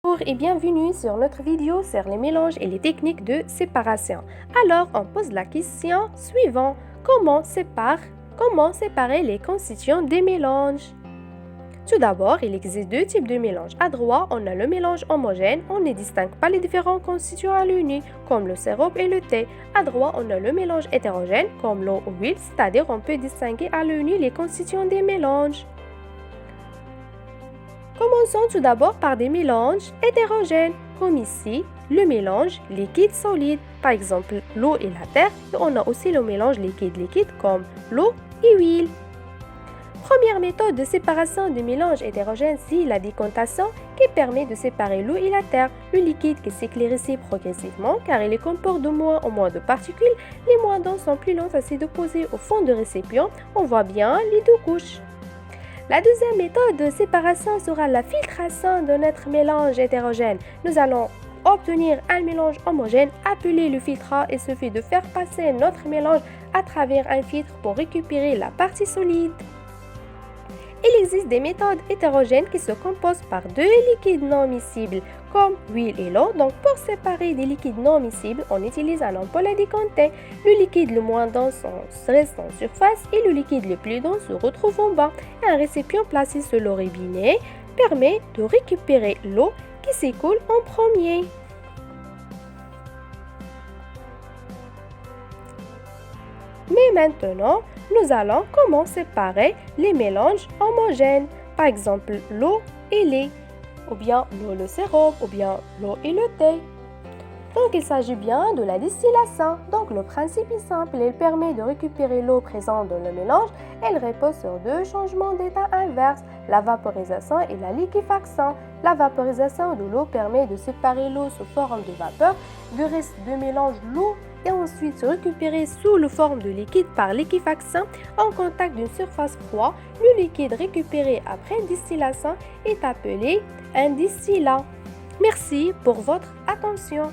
Bonjour et bienvenue sur notre vidéo sur les mélanges et les techniques de séparation. Alors, on pose la question suivante. Comment séparer les constituants des mélanges? Tout d'abord, il existe deux types de mélanges. À droite, on a le mélange homogène. On ne distingue pas les différents constituants à l'uni, comme le sirop et le thé. À droite, on a le mélange hétérogène, comme l'eau ou l'huile, c'est-à-dire on peut distinguer à l'uni les constituants des mélanges. Commençons tout d'abord par des mélanges hétérogènes, comme ici, le mélange liquide-solide, par exemple l'eau et la terre, et on a aussi le mélange liquide-liquide comme l'eau et l'huile. Première méthode de séparation des mélanges hétérogènes, c'est la décantation qui permet de séparer l'eau et la terre. Le liquide qui s'éclaircit progressivement car il est comporte de moins en moins de particules, les moins denses sont plus lentes à se déposer au fond du récipient, on voit bien les deux couches. La deuxième méthode de séparation sera la filtration de notre mélange hétérogène. Nous allons obtenir un mélange homogène appelé le filtrage. Il suffit de faire passer notre mélange à travers un filtre pour récupérer la partie solide. Il existe des méthodes hétérogènes qui se composent par deux liquides non miscibles, comme l'huile et l'eau. Donc, pour séparer des liquides non miscibles, on utilise un ampoule à décanter. Le liquide le moins dense reste en surface et le liquide le plus dense se retrouve en bas. Un récipient placé sur le robinet permet de récupérer l'eau qui s'écoule en premier. Mais maintenant, nous allons comment séparer les mélanges homogènes, par exemple l'eau et lait, ou bien l'eau et le sirop, ou bien l'eau et le thé. Donc il s'agit bien de la distillation. Donc le principe est simple, il permet de récupérer l'eau présente dans le mélange. Elle repose sur deux changements d'état inverse, la vaporisation et la liquéfaction. La vaporisation de l'eau permet de séparer l'eau sous forme de vapeur du reste du mélange l'eau et ensuite se récupérer sous la forme de liquide par liquéfaction en contact d'une surface froide. Le liquide récupéré après distillation est appelé un distillat. Merci pour votre attention.